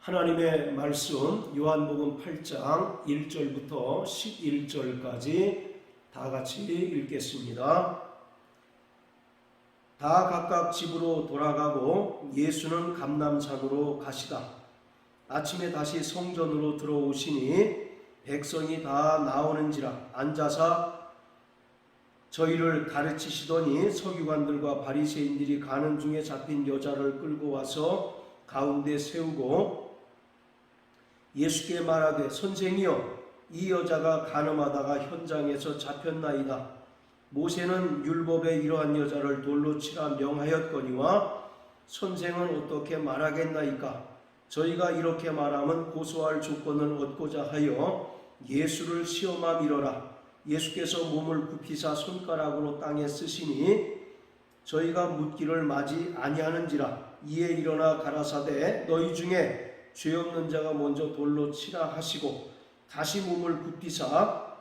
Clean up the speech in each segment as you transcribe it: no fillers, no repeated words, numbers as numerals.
하나님의 말씀 요한복음 8장 1절부터 11절까지 다 같이 읽겠습니다. 다 각각 집으로 돌아가고 예수는 감람산으로 가시다. 아침에 다시 성전으로 들어오시니 백성이 다 나오는지라 앉아서 저희를 가르치시더니 서기관들과 바리새인들이 가는 중에 잡힌 여자를 끌고 와서 가운데 세우고 예수께 말하되 선생이여 이 여자가 간음하다가 현장에서 잡혔나이다. 모세는 율법에 이러한 여자를 돌로 치라 명하였거니와 선생은 어떻게 말하겠나이까? 저희가 이렇게 말하면 고소할 조건을 얻고자 하여 예수를 시험함이로라. 예수께서 몸을 굽히사 손가락으로 땅에 쓰시니 저희가 묻기를 마지 아니하는지라. 이에 일어나 가라사대 너희 중에 죄 없는 자가 먼저 돌로 치라 하시고 다시 몸을 굽히사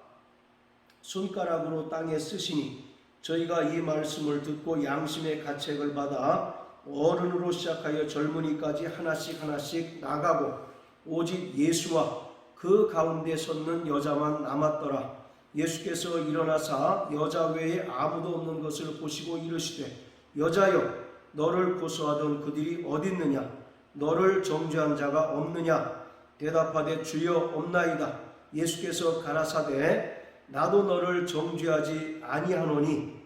손가락으로 땅에 쓰시니 저희가 이 말씀을 듣고 양심의 가책을 받아 어른으로 시작하여 젊은이까지 하나씩 나가고 오직 예수와 그 가운데 섰는 여자만 남았더라. 예수께서 일어나사 여자 외에 아무도 없는 것을 보시고 이르시되 여자여 너를 고소하던 그들이 어디 있느냐? 너를 정죄한 자가 없느냐? 대답하되 주여 없나이다. 예수께서 가라사대 나도 너를 정죄하지 아니하노니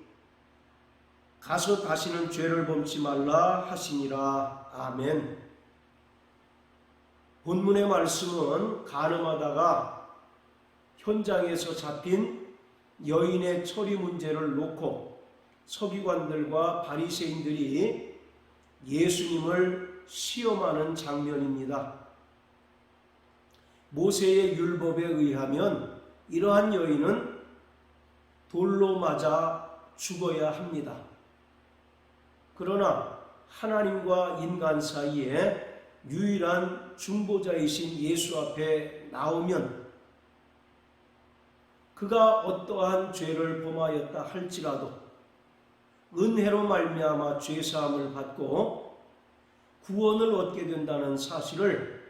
가서 다시는 죄를 범치 말라 하시니라. 아멘. 본문의 말씀은 간음하다가 현장에서 잡힌 여인의 처리 문제를 놓고 서기관들과 바리새인들이 예수님을 시험하는 장면입니다. 모세의 율법에 의하면 이러한 여인은 돌로 맞아 죽어야 합니다. 그러나 하나님과 인간 사이에 유일한 중보자이신 예수 앞에 나오면 그가 어떠한 죄를 범하였다 할지라도 은혜로 말미암아 죄사함을 받고 구원을 얻게 된다는 사실을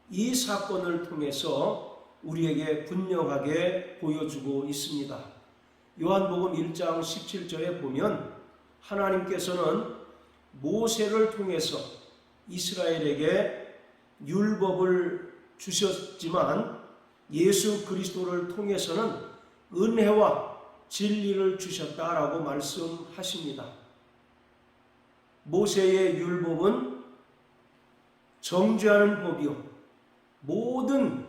이 사건을 통해서 우리에게 분명하게 보여주고 있습니다. 요한복음 1장 17절에 보면 하나님께서는 모세를 통해서 이스라엘에게 율법을 주셨지만 예수 그리스도를 통해서는 은혜와 진리를 주셨다라고 말씀하십니다. 모세의 율법은 정죄하는 법이요 모든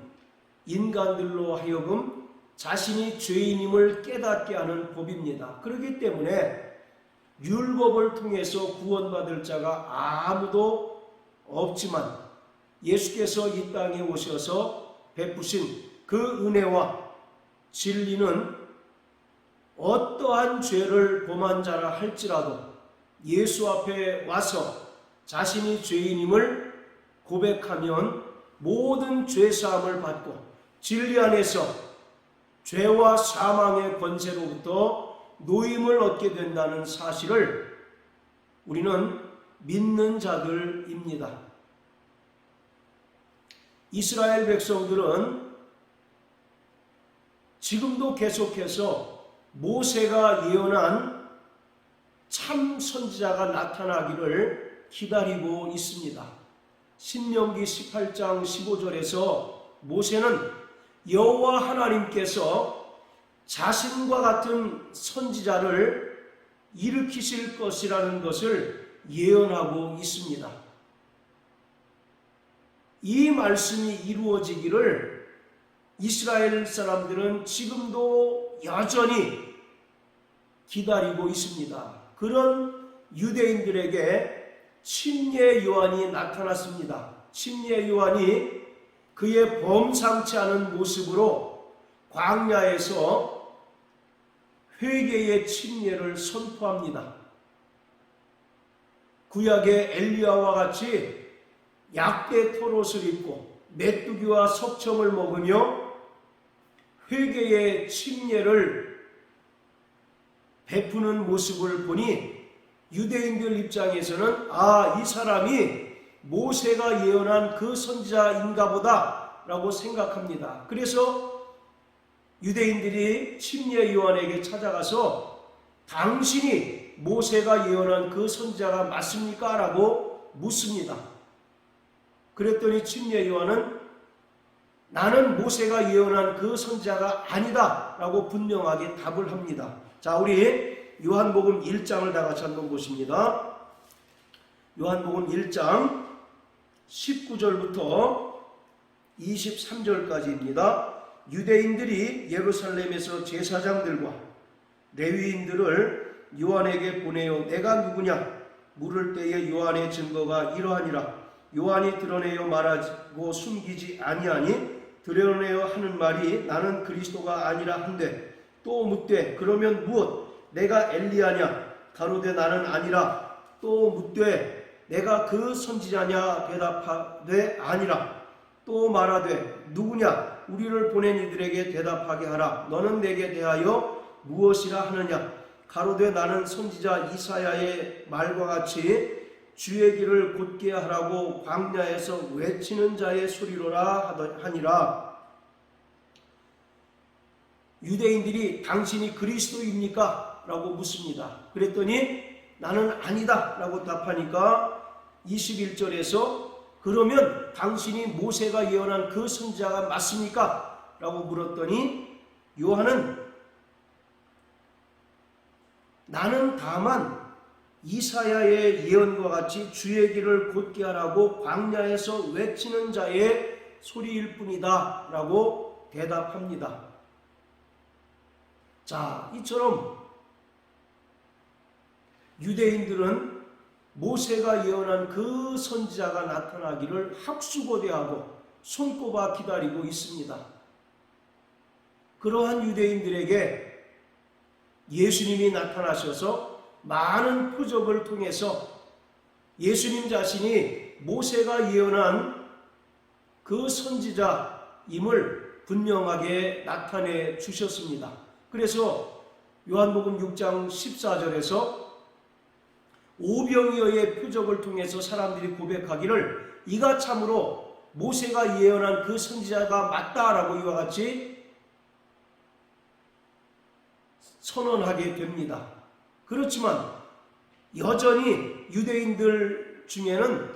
인간들로 하여금 자신이 죄인임을 깨닫게 하는 법입니다. 그렇기 때문에 율법을 통해서 구원받을 자가 아무도 없지만 예수께서 이 땅에 오셔서 베푸신 그 은혜와 진리는 어떠한 죄를 범한 자라 할지라도 예수 앞에 와서 자신이 죄인임을 고백하면 모든 죄사함을 받고 진리 안에서 죄와 사망의 권세로부터 노임을 얻게 된다는 사실을 우리는 믿는 자들입니다. 이스라엘 백성들은 지금도 계속해서 모세가 예언한 참 선지자가 나타나기를 기다리고 있습니다. 신명기 18장 15절에서 모세는 여호와 하나님께서 자신과 같은 선지자를 일으키실 것이라는 것을 예언하고 있습니다. 이 말씀이 이루어지기를 이스라엘 사람들은 지금도 여전히 기다리고 있습니다. 그런 유대인들에게 침례 요한이 나타났습니다. 침례 요한이 그의 범상치 않은 모습으로 광야에서 회개의 침례를 선포합니다. 구약의 엘리야와 같이 약대 털옷을 입고 메뚜기와 석청을 먹으며 회개의 침례를 베푸는 모습을 보니 유대인들 입장에서는 이 사람이 모세가 예언한 그 선지자인가 보다 라고 생각합니다. 그래서 유대인들이 침례 요한에게 찾아가서 당신이 모세가 예언한 그 선지자가 맞습니까? 라고 묻습니다. 그랬더니 침례 요한은 나는 모세가 예언한 그 선지자가 아니다 라고 분명하게 답을 합니다. 자, 우리 요한복음 1장을 다 같이 한번 보십니다. 요한복음 1장 19절부터 23절까지입니다. 유대인들이 예루살렘에서 제사장들과 레위인들을 요한에게 보내어 내가 누구냐 물을 때에 요한의 증거가 이러하니라. 요한이 드러내어 말하고 숨기지 아니하니 드러내어 하는 말이 나는 그리스도가 아니라 한데 또 묻되 그러면 무엇 내가 엘리야냐 가로되 나는 아니라 또 묻되 내가 그 선지자냐 대답하되 아니라 또 말하되 누구냐 우리를 보낸 이들에게 대답하게 하라. 너는 내게 대하여 무엇이라 하느냐 가로되 나는 선지자 이사야의 말과 같이 주의 길을 곧게 하라고 광야에서 외치는 자의 소리로라 하니라. 유대인들이 당신이 그리스도입니까? 라고 묻습니다. 그랬더니 나는 아니다 라고 답하니까 21절에서 그러면 당신이 모세가 예언한 그 선지자가 맞습니까? 라고 물었더니 요한은 나는 다만 이사야의 예언과 같이 주의 길을 곧게 하라고 광야에서 외치는 자의 소리일 뿐이다 라고 대답합니다. 자, 이처럼 유대인들은 모세가 예언한 그 선지자가 나타나기를 학수고대하고 손꼽아 기다리고 있습니다. 그러한 유대인들에게 예수님이 나타나셔서 많은 표적을 통해서 예수님 자신이 모세가 예언한 그 선지자임을 분명하게 나타내 주셨습니다. 그래서 요한복음 6장 14절에서 오병이어의 표적을 통해서 사람들이 고백하기를 이가 참으로 모세가 예언한 그 선지자가 맞다라고 이와 같이 선언하게 됩니다. 그렇지만 여전히 유대인들 중에는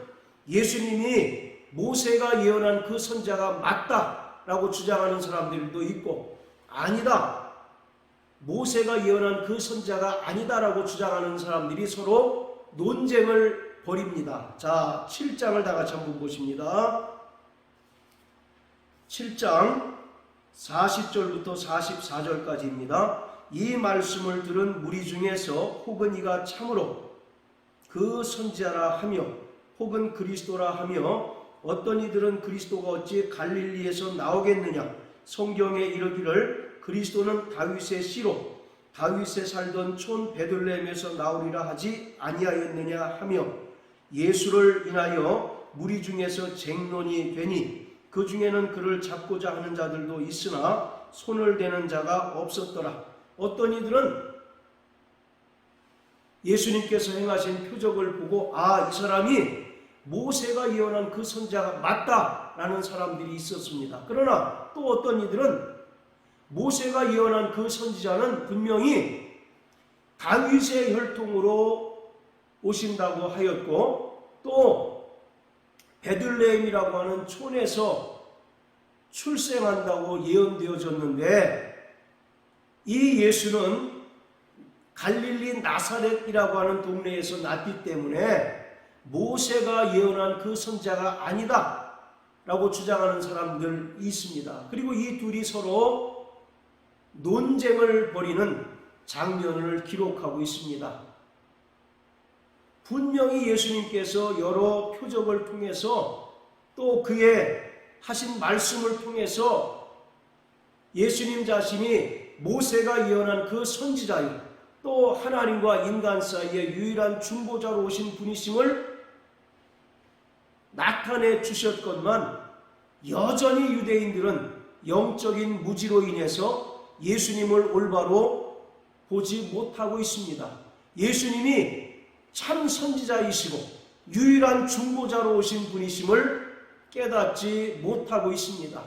예수님이 모세가 예언한 그 선지자가 맞다라고 주장하는 사람들도 있고 아니다, 모세가 예언한 그 선지자가 아니다라고 주장하는 사람들이 서로 논쟁을 벌입니다. 자, 7장을 다 같이 한번 보십니다. 7장 40절부터 44절까지입니다. 이 말씀을 들은 무리 중에서 혹은 이가 참으로 그 선지자라 하며 혹은 그리스도라 하며 어떤 이들은 그리스도가 어찌 갈릴리에서 나오겠느냐 성경에 이르기를 그리스도는 다윗의 씨로 다윗에 살던 촌 베들레헴에서 나오리라 하지 아니하였느냐 하며 예수를 인하여 무리 중에서 쟁론이 되니 그 중에는 그를 잡고자 하는 자들도 있으나 손을 대는 자가 없었더라. 어떤 이들은 예수님께서 행하신 표적을 보고 이 사람이 모세가 예언한 그 선지자가 맞다라는 사람들이 있었습니다. 그러나 또 어떤 이들은 모세가 예언한 그 선지자는 분명히 다윗의 혈통으로 오신다고 하였고 또 베들레헴이라고 하는 촌에서 출생한다고 예언되어졌는데 이 예수는 갈릴리 나사렛이라고 하는 동네에서 났기 때문에 모세가 예언한 그 선지자가 아니다 라고 주장하는 사람들이 있습니다. 그리고 이 둘이 서로 논쟁을 벌이는 장면을 기록하고 있습니다. 분명히 예수님께서 여러 표적을 통해서 또 그의 하신 말씀을 통해서 예수님 자신이 모세가 예언한 그 선지자요 또 하나님과 인간 사이에 유일한 중보자로 오신 분이심을 나타내 주셨건만 여전히 유대인들은 영적인 무지로 인해서 예수님을 올바로 보지 못하고 있습니다. 예수님이 참 선지자이시고 유일한 중보자로 오신 분이심을 깨닫지 못하고 있습니다.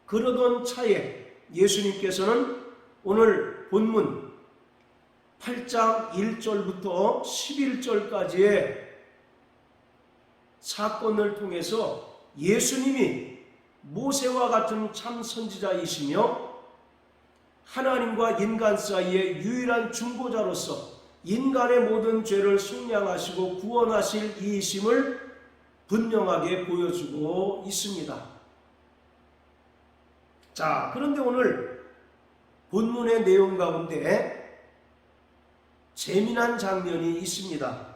그러던 차에 예수님께서는 오늘 본문 8장 1절부터 11절까지의 사건을 통해서 예수님이 모세와 같은 참 선지자이시며 하나님과 인간 사이의 유일한 중보자로서 인간의 모든 죄를 속량하시고 구원하실 이이심을 분명하게 보여주고 있습니다. 자, 그런데 오늘 본문의 내용 가운데 재미난 장면이 있습니다.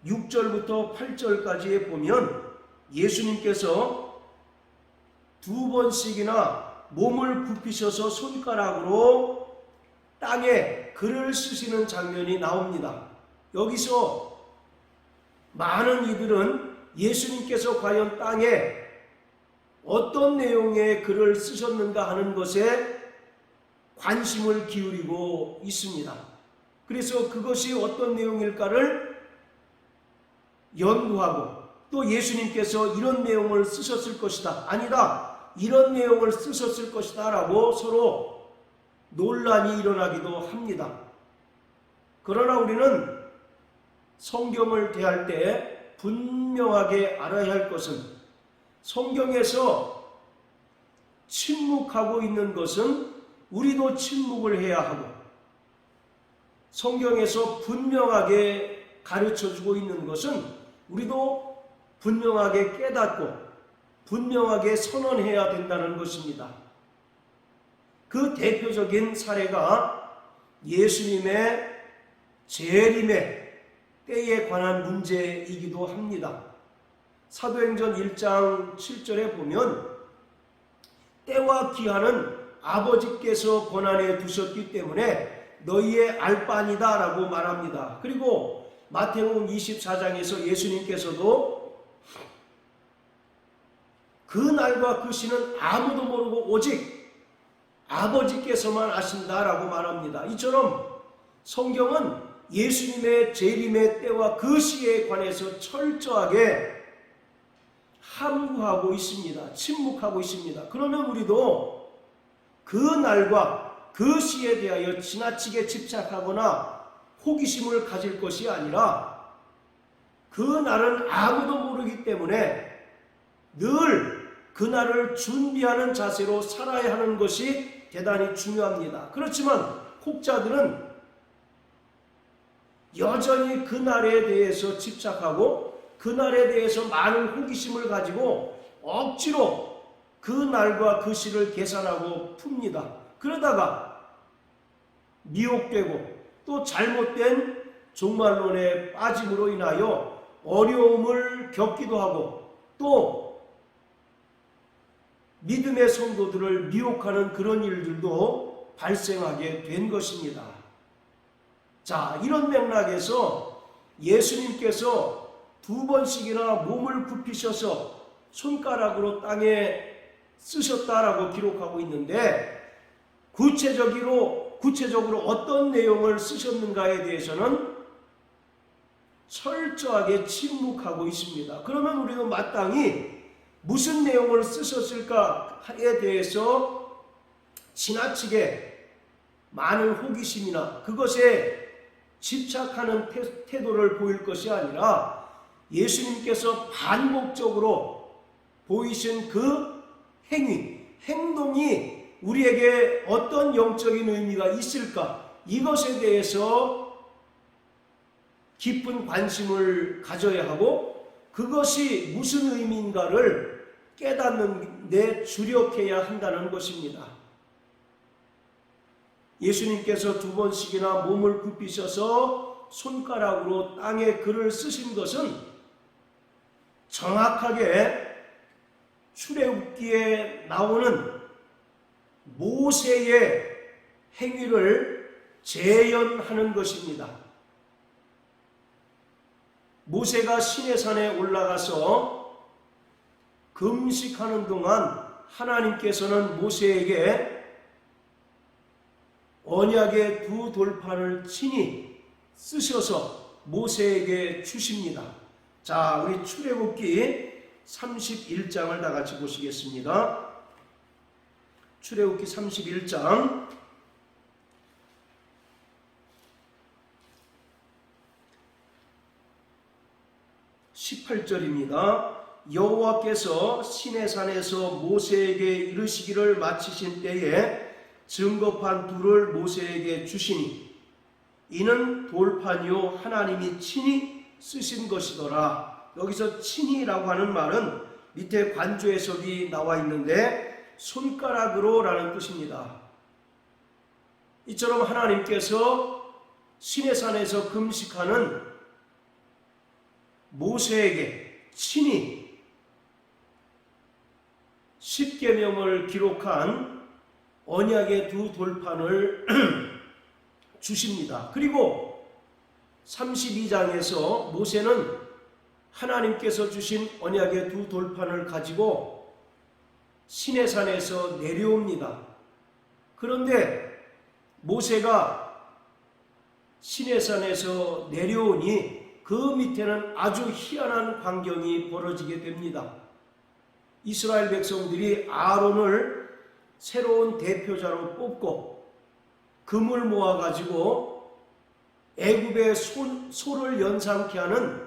6절부터 8절까지에 보면 예수님께서 두 번씩이나 몸을 굽히셔서 손가락으로 땅에 글을 쓰시는 장면이 나옵니다. 여기서 많은 이들은 예수님께서 과연 땅에 어떤 내용의 글을 쓰셨는가 하는 것에 관심을 기울이고 있습니다. 그래서 그것이 어떤 내용일까를 연구하고 또 예수님께서 이런 내용을 쓰셨을 것이다, 아니다, 이런 내용을 쓰셨을 것이다 라고 서로 논란이 일어나기도 합니다. 그러나 우리는 성경을 대할 때 분명하게 알아야 할 것은 성경에서 침묵하고 있는 것은 우리도 침묵을 해야 하고 성경에서 분명하게 가르쳐주고 있는 것은 우리도 분명하게 깨닫고 분명하게 선언해야 된다는 것입니다. 그 대표적인 사례가 예수님의 재림의 때에 관한 문제이기도 합니다. 사도행전 1장 7절에 보면 때와 기한은 아버지께서 권한에 두셨기 때문에 너희의 알 바니다 라고 말합니다. 그리고 마태복음 24장에서 예수님께서도 그 날과 그 시는 아무도 모르고 오직 아버지께서만 아신다라고 말합니다. 이처럼 성경은 예수님의 재림의 때와 그 시에 관해서 철저하게 함구하고 있습니다. 침묵하고 있습니다. 그러면 우리도 그 날과 그 시에 대하여 지나치게 집착하거나 호기심을 가질 것이 아니라 그 날은 아무도 모르기 때문에 늘 그 날을 준비하는 자세로 살아야 하는 것이 대단히 중요합니다. 그렇지만 혹자들은 여전히 그 날에 대해서 집착하고 그 날에 대해서 많은 호기심을 가지고 억지로 그 날과 그 시를 계산하고 풉니다. 그러다가 미혹되고 또 잘못된 종말론에 빠짐으로 인하여 어려움을 겪기도 하고 또 믿음의 성도들을 미혹하는 그런 일들도 발생하게 된 것입니다. 자, 이런 맥락에서 예수님께서 두 번씩이나 몸을 굽히셔서 손가락으로 땅에 쓰셨다라고 기록하고 있는데 구체적으로 어떤 내용을 쓰셨는가에 대해서는 철저하게 침묵하고 있습니다. 그러면 우리는 마땅히 무슨 내용을 쓰셨을까에 대해서 지나치게 많은 호기심이나 그것에 집착하는 태도를 보일 것이 아니라 예수님께서 반복적으로 보이신 그 행동이 우리에게 어떤 영적인 의미가 있을까, 이것에 대해서 깊은 관심을 가져야 하고 그것이 무슨 의미인가를 깨닫는 데 주력해야 한다는 것입니다. 예수님께서 두 번씩이나 몸을 굽히셔서 손가락으로 땅에 글을 쓰신 것은 정확하게 출애굽기에 나오는 모세의 행위를 재현하는 것입니다. 모세가 시내산에 올라가서 금식하는 동안 하나님께서는 모세에게 언약의 두 돌판을 친히 쓰셔서 모세에게 주십니다. 자, 우리 출애굽기 31장을 다 같이 보시겠습니다. 출애굽기 31장 18절입니다. 여호와께서 시내산에서 모세에게 이르시기를 마치신 때에 증거판 둘을 모세에게 주시니 이는 돌판이요 하나님이 친히 쓰신 것이더라. 여기서 친히라고 하는 말은 밑에 관조 해석이 나와 있는데 손가락으로 라는 뜻입니다. 이처럼 하나님께서 시내산에서 금식하는 모세에게 친히 십계명을 기록한 언약의 두 돌판을 주십니다. 그리고 32장에서 모세는 하나님께서 주신 언약의 두 돌판을 가지고 시내산에서 내려옵니다. 그런데 모세가 시내산에서 내려오니 그 밑에는 아주 희한한 광경이 벌어지게 됩니다. 이스라엘 백성들이 아론을 새로운 대표자로 뽑고 금을 모아가지고 애굽의 소를 연상케 하는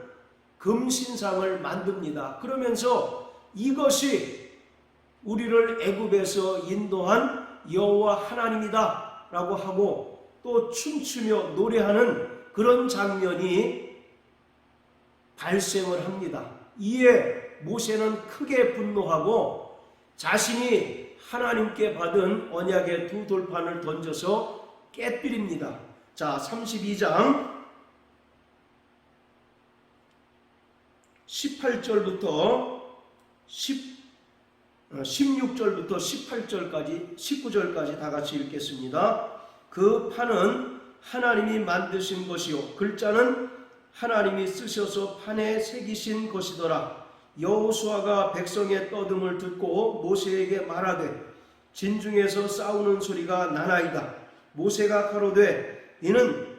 금신상을 만듭니다. 그러면서 이것이 우리를 애굽에서 인도한 여호와 하나님이다 라고 하고 또 춤추며 노래하는 그런 장면이 발생을 합니다. 이에 모세는 크게 분노하고 자신이 하나님께 받은 언약의 두 돌판을 던져서 깨뜨립니다. 자, 32장 18절부터 16절부터 18절까지 19절까지 다 같이 읽겠습니다. 그 판은 하나님이 만드신 것이요 글자는 하나님이 쓰셔서 판에 새기신 것이더라. 여호수아가 백성의 떠듦을 듣고 모세에게 말하되 진중에서 싸우는 소리가 나나이다. 모세가 가로되 이는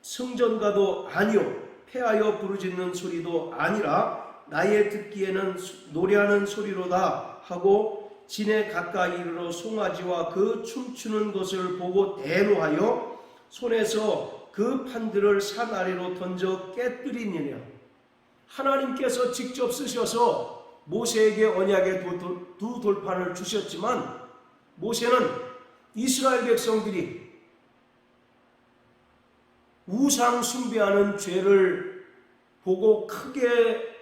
승전가도 아니요 패하여 부르짖는 소리도 아니라 나의 듣기에는 노래하는 소리로다 하고 진에 가까이 이르러 송아지와 그 춤추는 것을 보고 대노하여 손에서 그 판들을 산 아래로 던져 깨뜨리니라. 하나님께서 직접 쓰셔서 모세에게 언약의 두 돌판을 주셨지만 모세는 이스라엘 백성들이 우상 숭배하는 죄를 보고 크게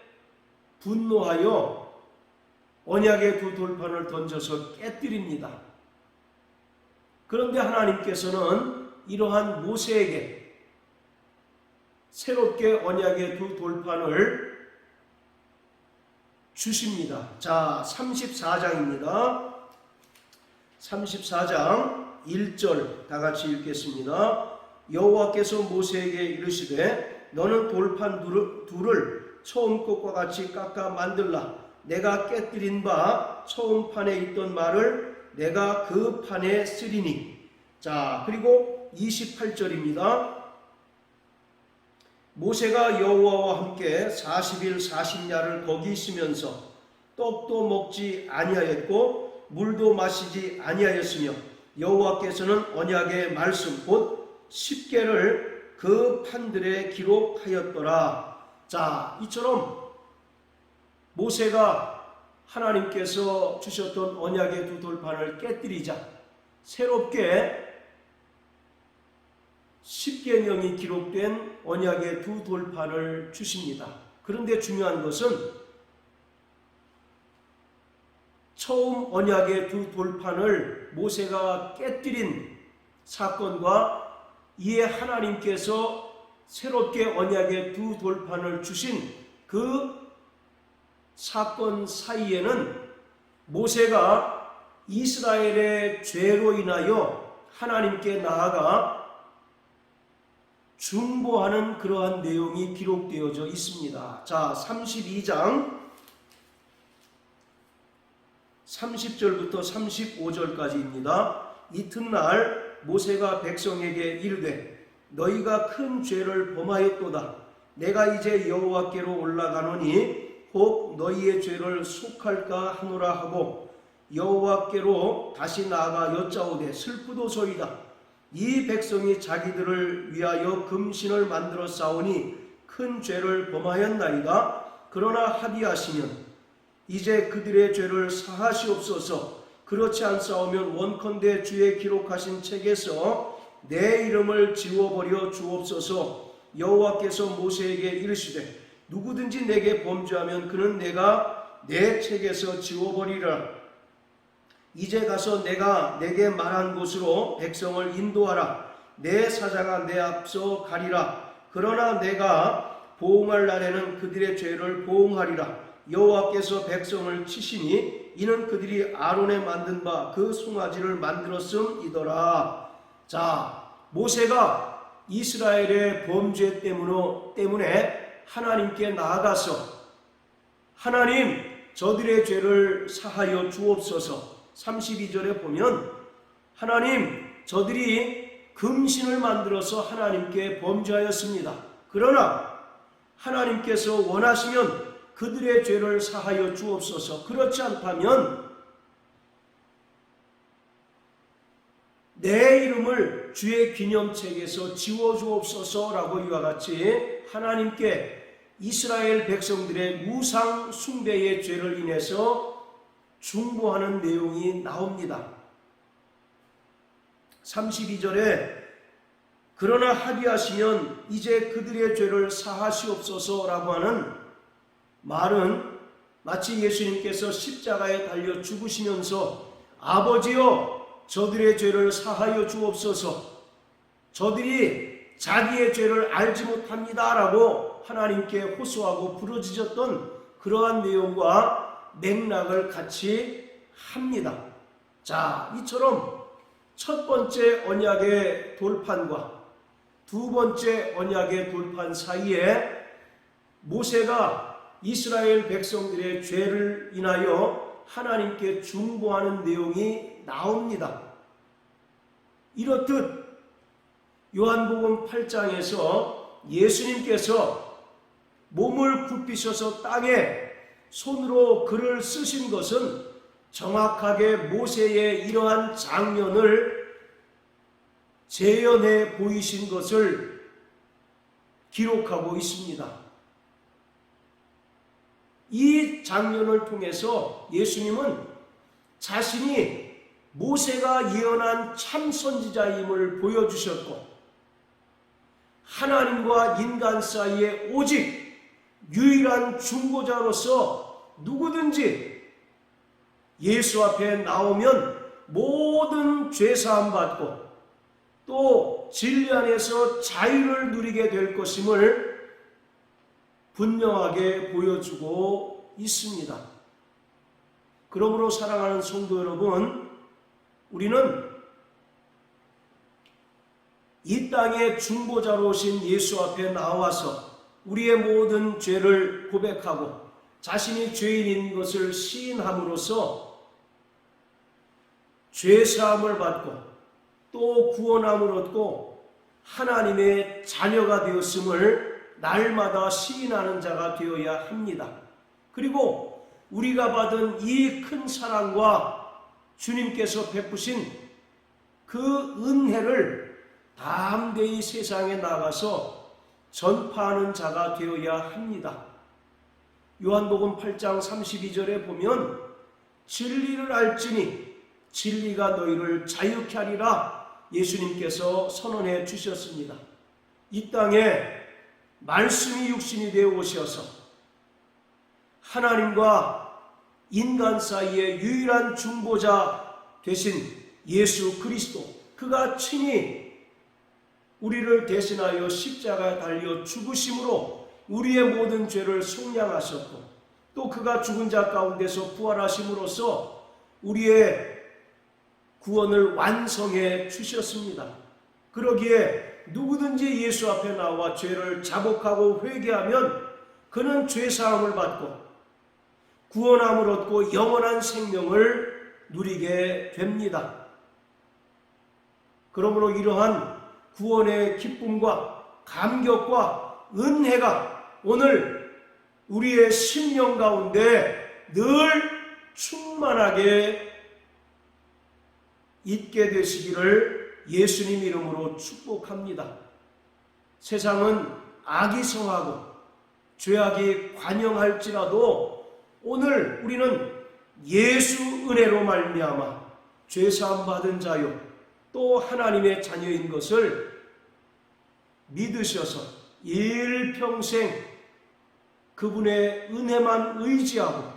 분노하여 언약의 두 돌판을 던져서 깨뜨립니다. 그런데 하나님께서는 이러한 모세에게 새롭게 언약의 두 돌판을 주십니다. 자, 34장입니다. 34장 1절 다 같이 읽겠습니다. 여호와께서 모세에게 이르시되 너는 돌판 둘을 처음 것과 같이 깎아 만들라. 내가 깨뜨린 바 처음 판에 있던 말을 내가 그 판에 쓰리니. 자, 그리고 28절입니다. 모세가 여호와와 함께 40일 40야를 거기 있으면서 떡도 먹지 아니하였고 물도 마시지 아니하였으며 여호와께서는 언약의 말씀 곧 십계를 그 판들에 기록하였더라. 자, 이처럼 모세가 하나님께서 주셨던 언약의 두 돌판을 깨뜨리자 새롭게 십계명이 기록된 언약의 두 돌판을 주십니다. 그런데 중요한 것은 처음 언약의 두 돌판을 모세가 깨뜨린 사건과 이에 하나님께서 새롭게 언약의 두 돌판을 주신 그 사건 사이에는 모세가 이스라엘의 죄로 인하여 하나님께 나아가 중보하는 그러한 내용이 기록되어져 있습니다. 자, 32장 30절부터 35절까지입니다. 이튿날 모세가 백성에게 이르되 너희가 큰 죄를 범하였도다. 내가 이제 여호와께로 올라가노니 혹 너희의 죄를 속할까 하노라 하고 여호와께로 다시 나아가 여짜오되 슬프도소이다. 이 백성이 자기들을 위하여 금신을 만들어 싸우니 큰 죄를 범하였나이다. 그러나 합의하시면 이제 그들의 죄를 사하시옵소서. 그렇지 않사오면 원컨대 주의 기록하신 책에서 내 이름을 지워버려 주옵소서. 여호와께서 모세에게 이르시되 누구든지 내게 범죄하면 그는 내가 내 책에서 지워버리라. 이제 가서 내가 내게 말한 곳으로 백성을 인도하라. 내 사자가 내 앞서 가리라. 그러나 내가 보응할 날에는 그들의 죄를 보응하리라. 여호와께서 백성을 치시니 이는 그들이 아론에 만든 바 그 송아지를 만들었음이더라. 자, 모세가 이스라엘의 범죄 때문에 하나님께 나아가서 하나님 저들의 죄를 사하여 주옵소서. 32절에 보면 하나님 저들이 금신을 만들어서 하나님께 범죄하였습니다. 그러나 하나님께서 원하시면 그들의 죄를 사하여 주옵소서. 그렇지 않다면 내 이름을 주의 기념책에서 지워주옵소서라고 이와 같이 하나님께 이스라엘 백성들의 우상 숭배의 죄를 인해서 중보하는 내용이 나옵니다. 32절에 그러나 합의하시면 이제 그들의 죄를 사하시옵소서라고 하는 말은 마치 예수님께서 십자가에 달려 죽으시면서 아버지여 저들의 죄를 사하여 주옵소서. 저들이 자기의 죄를 알지 못합니다 라고 하나님께 호소하고 부르짖었던 그러한 내용과 맥락을 같이 합니다. 자, 이처럼 첫 번째 언약의 돌판과 두 번째 언약의 돌판 사이에 모세가 이스라엘 백성들의 죄를 인하여 하나님께 중보하는 내용이 나옵니다. 이렇듯 요한복음 8장에서 예수님께서 몸을 굽히셔서 땅에 손으로 글을 쓰신 것은 정확하게 모세의 이러한 장면을 재현해 보이신 것을 기록하고 있습니다. 이 장면을 통해서 예수님은 자신이 모세가 예언한 참 선지자임을 보여주셨고 하나님과 인간 사이에 오직 유일한 중보자로서 누구든지 예수 앞에 나오면 모든 죄사함 받고 또 진리 안에서 자유를 누리게 될 것임을 분명하게 보여주고 있습니다. 그러므로 사랑하는 성도 여러분, 우리는 이 땅의 중보자로 오신 예수 앞에 나와서 우리의 모든 죄를 고백하고 자신이 죄인인 것을 시인함으로써 죄사함을 받고 또 구원함을 얻고 하나님의 자녀가 되었음을 날마다 시인하는 자가 되어야 합니다. 그리고 우리가 받은 이 큰 사랑과 주님께서 베푸신 그 은혜를 담대히 세상에 나가서 전파하는 자가 되어야 합니다. 요한복음 8장 32절에 보면 진리를 알지니 진리가 너희를 자유케 하리라 예수님께서 선언해 주셨습니다. 이 땅에 말씀이 육신이 되어 오셔서 하나님과 인간 사이의 유일한 중보자 되신 예수 그리스도, 그가 친히 우리를 대신하여 십자가에 달려 죽으심으로 우리의 모든 죄를 속량하셨고 또 그가 죽은 자 가운데서 부활하심으로써 우리의 구원을 완성해 주셨습니다. 그러기에 누구든지 예수 앞에 나와 죄를 자복하고 회개하면 그는 죄사함을 받고 구원함을 얻고 영원한 생명을 누리게 됩니다. 그러므로 이러한 구원의 기쁨과 감격과 은혜가 오늘 우리의 심령 가운데 늘 충만하게 있게 되시기를 예수님 이름으로 축복합니다. 세상은 악이 성하고 죄악이 관영할지라도 오늘 우리는 예수 은혜로 말미암아 죄사함 받은 자요 또 하나님의 자녀인 것을 믿으셔서 일평생 그분의 은혜만 의지하고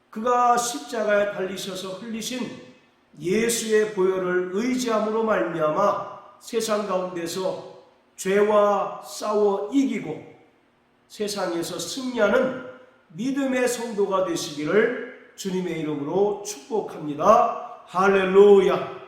그가 십자가에 달리셔서 흘리신 예수의 보혈을 의지함으로 말미암아 세상 가운데서 죄와 싸워 이기고 세상에서 승리하는 믿음의 성도가 되시기를 주님의 이름으로 축복합니다. 할렐루야.